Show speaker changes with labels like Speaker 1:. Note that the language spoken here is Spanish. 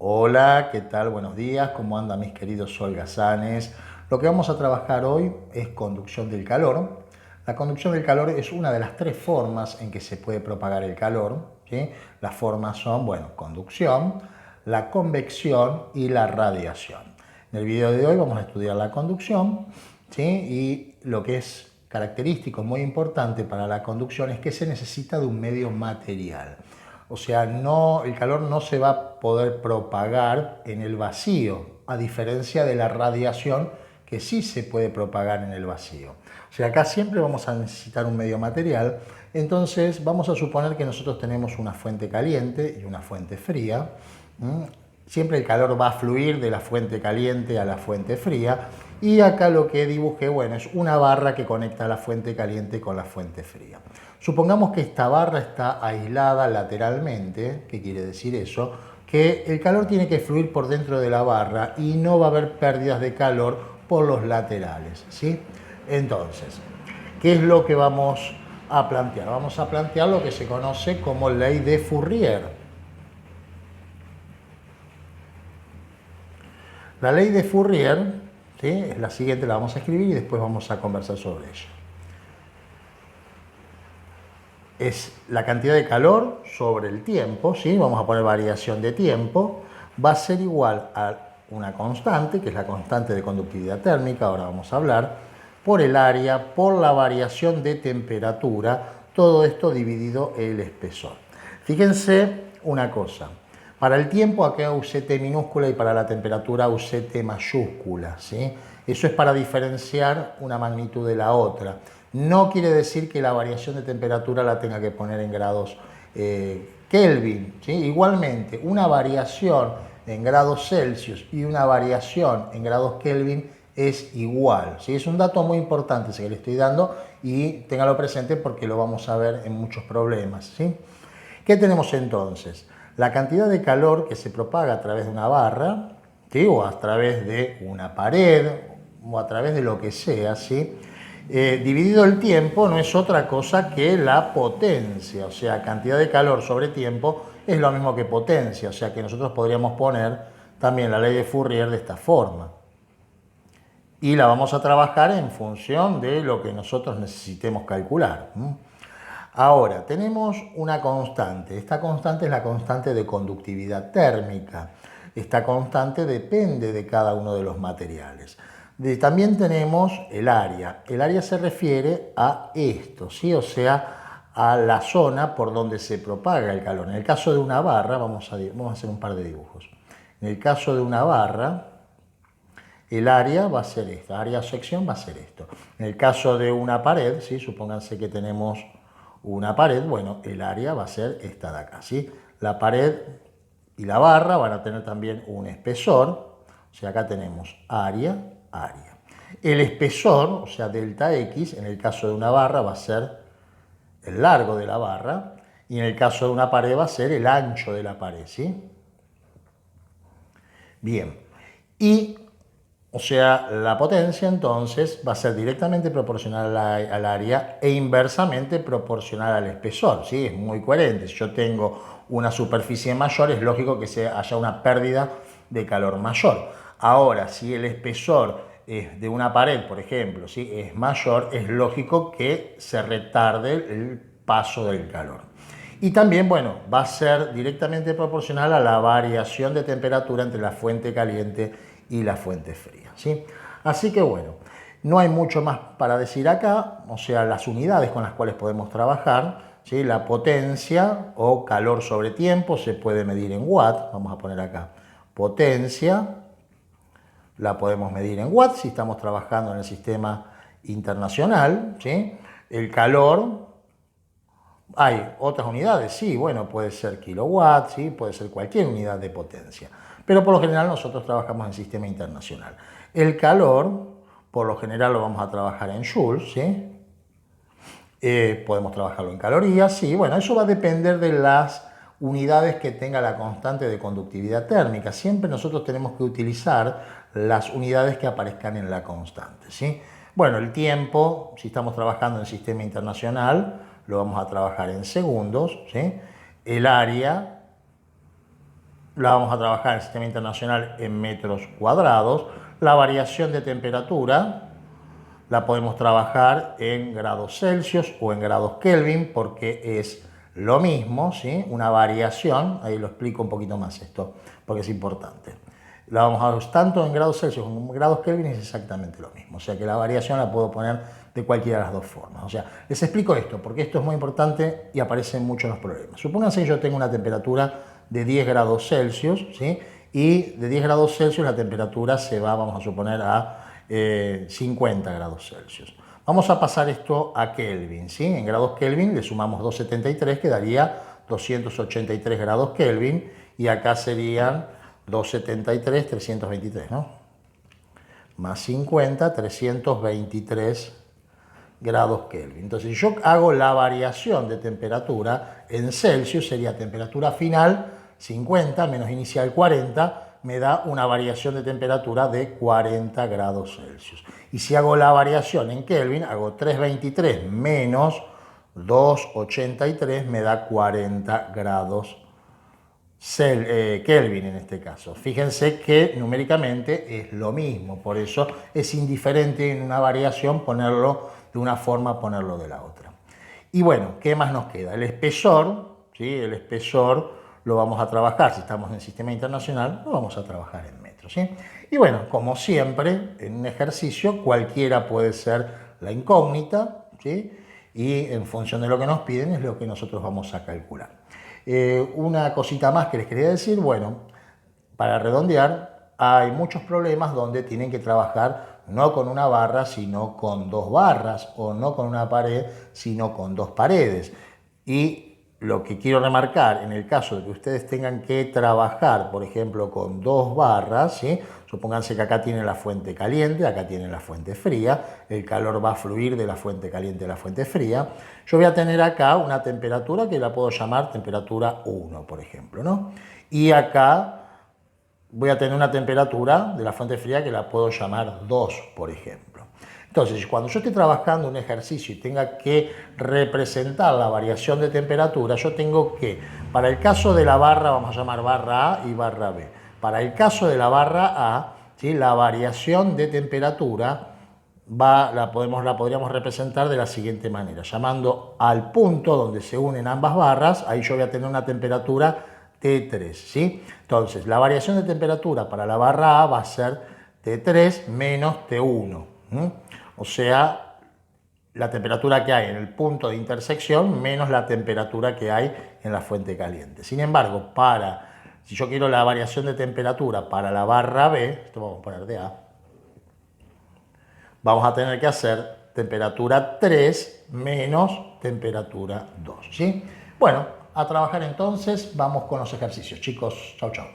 Speaker 1: Hola, ¿qué tal? Buenos días, ¿cómo andan mis queridos holgazanes? Lo que vamos a trabajar hoy es conducción del calor. La conducción del calor es una de las tres formas en que se puede propagar el calor, ¿sí? Las formas son, bueno, conducción, la convección y la radiación. En el video de hoy vamos a estudiar la conducción, ¿sí? Y lo que es característico, muy importante para la conducción es que se necesita de un medio material. O sea, el calor no se va a poder propagar en el vacío, a diferencia de la radiación que sí se puede propagar en el vacío. O sea, acá siempre vamos a necesitar un medio material. Entonces vamos a suponer que nosotros tenemos una fuente caliente y una fuente fría. Siempre el calor va a fluir de la fuente caliente a la fuente fría. Y acá lo que dibujé, bueno, es una barra que conecta la fuente caliente con la fuente fría. Supongamos que esta barra está aislada lateralmente. ¿Qué quiere decir eso? Que el calor tiene que fluir por dentro de la barra y no va a haber pérdidas de calor por los laterales, ¿sí? Entonces, ¿qué es lo que vamos a plantear? Vamos a plantear lo que se conoce como ley de Fourier. La ley de Fourier, ¿sí? Es la siguiente, la vamos a escribir y después vamos a conversar sobre ella. Es la cantidad de calor sobre el tiempo, ¿sí? Vamos a poner variación de tiempo, va a ser igual a una constante, que es la constante de conductividad térmica, ahora vamos a hablar, por el área, por la variación de temperatura, todo esto dividido el espesor. Fíjense una cosa, para el tiempo acá usé T minúscula y para la temperatura usé T mayúscula, ¿sí? Eso es para diferenciar una magnitud de la otra. No quiere decir que la variación de temperatura la tenga que poner en grados Kelvin, ¿sí? Igualmente, una variación en grados Celsius y una variación en grados Kelvin es igual, ¿sí? Es un dato muy importante ese que le estoy dando y téngalo presente porque lo vamos a ver en muchos problemas, ¿sí? ¿Qué tenemos entonces? La cantidad de calor que se propaga a través de una barra, ¿sí? O a través de una pared o a través de lo que sea, ¿sí? Dividido el tiempo no es otra cosa que la potencia, o sea, cantidad de calor sobre tiempo es lo mismo que potencia, o sea que nosotros podríamos poner también la ley de Fourier de esta forma. Y la vamos a trabajar en función de lo que nosotros necesitemos calcular. Ahora, tenemos una constante. Esta constante es la constante de conductividad térmica. Esta constante depende de cada uno de los materiales. También tenemos el área. El área se refiere a esto, ¿sí? O sea, a la zona por donde se propaga el calor. En el caso de una barra, vamos a hacer un par de dibujos. En el caso de una barra, el área va a ser esta, área o sección va a ser esto. En el caso de una pared, ¿sí? Supónganse que tenemos una pared, bueno, el área va a ser esta de acá, ¿sí? La pared y la barra van a tener también un espesor, o sea, acá tenemos área, área. El espesor, o sea, delta X, en el caso de una barra va a ser el largo de la barra y en el caso de una pared va a ser el ancho de la pared, ¿sí? Bien, y o sea, la potencia entonces va a ser directamente proporcional al área e inversamente proporcional al espesor, ¿sí? Es muy coherente. Si yo tengo una superficie mayor, es lógico que haya una pérdida de calor mayor. Ahora, si el espesor de una pared, por ejemplo, ¿sí? Es mayor, es lógico que se retarde el paso del calor. Y también, bueno, va a ser directamente proporcional a la variación de temperatura entre la fuente caliente y la fuente fría, ¿sí? Así que bueno, no hay mucho más para decir acá, o sea, las unidades con las cuales podemos trabajar, ¿sí? La potencia o calor sobre tiempo se puede medir en watt, vamos a poner acá, potencia, la podemos medir en watts si estamos trabajando en el sistema internacional, ¿sí? El calor, hay otras unidades, sí, bueno, puede ser kilowatts, sí, puede ser cualquier unidad de potencia. Pero por lo general nosotros trabajamos en sistema internacional. El calor, por lo general lo vamos a trabajar en joules, ¿sí? Podemos trabajarlo en calorías, sí, bueno, eso va a depender de las unidades que tenga la constante de conductividad térmica. Siempre nosotros tenemos que utilizar las unidades que aparezcan en la constante, ¿sí? Bueno, el tiempo, si estamos trabajando en sistema internacional, lo vamos a trabajar en segundos, ¿sí? El área la vamos a trabajar en el sistema internacional en metros cuadrados. La variación de temperatura la podemos trabajar en grados Celsius o en grados Kelvin porque es lo mismo, ¿sí? Una variación, ahí lo explico un poquito más esto, porque es importante. La vamos a ver tanto en grados Celsius como en grados Kelvin, es exactamente lo mismo. O sea que la variación la puedo poner de cualquiera de las dos formas. O sea, les explico esto, porque esto es muy importante y aparece mucho en los problemas. Supónganse que yo tengo una temperatura de 10 grados Celsius, ¿sí? Y de 10 grados Celsius la temperatura se va, vamos a suponer, a 50 grados Celsius. Vamos a pasar esto a Kelvin, ¿sí? En grados Kelvin le sumamos 273, que daría 283 grados Kelvin, y acá serían 273, 323, ¿no? Más 50, 323 grados Kelvin. Entonces, si yo hago la variación de temperatura en Celsius, sería temperatura final 50 menos inicial 40, me da una variación de temperatura de 40 grados Celsius. Y si hago la variación en Kelvin, hago 323 menos 283, me da 40 grados Kelvin en este caso. Fíjense que numéricamente es lo mismo, por eso es indiferente en una variación ponerlo de una forma, ponerlo de la otra. Y bueno, ¿qué más nos queda? El espesor, ¿sí? El espesor lo vamos a trabajar, si estamos en el sistema internacional, lo vamos a trabajar en metros, ¿sí? Y bueno, como siempre, en un ejercicio cualquiera puede ser la incógnita, ¿sí? Y en función de lo que nos piden es lo que nosotros vamos a calcular. Una cosita más que les quería decir, bueno, para redondear, hay muchos problemas donde tienen que trabajar no con una barra, sino con dos barras, o no con una pared, sino con dos paredes. Y lo que quiero remarcar, en el caso de que ustedes tengan que trabajar, por ejemplo, con dos barras, ¿sí? Supónganse que acá tienen la fuente caliente, acá tienen la fuente fría, el calor va a fluir de la fuente caliente a la fuente fría. Yo voy a tener acá una temperatura que la puedo llamar temperatura 1, por ejemplo, ¿no? Y acá voy a tener una temperatura de la fuente fría que la puedo llamar 2, por ejemplo. Entonces, cuando yo esté trabajando un ejercicio y tenga que representar la variación de temperatura, yo tengo que, para el caso de la barra, vamos a llamar barra A y barra B. Para el caso de la barra A, ¿sí? La variación de temperatura la podríamos representar de la siguiente manera, llamando al punto donde se unen ambas barras, ahí yo voy a tener una temperatura T3, ¿sí? Entonces, la variación de temperatura para la barra A va a ser T3 menos T1. O sea, la temperatura que hay en el punto de intersección menos la temperatura que hay en la fuente caliente. Sin embargo, si yo quiero la variación de temperatura para la barra B, esto vamos a poner de A, vamos a tener que hacer temperatura 3 menos temperatura 2, ¿sí? Bueno, a trabajar entonces, vamos con los ejercicios. Chicos, chau, chau.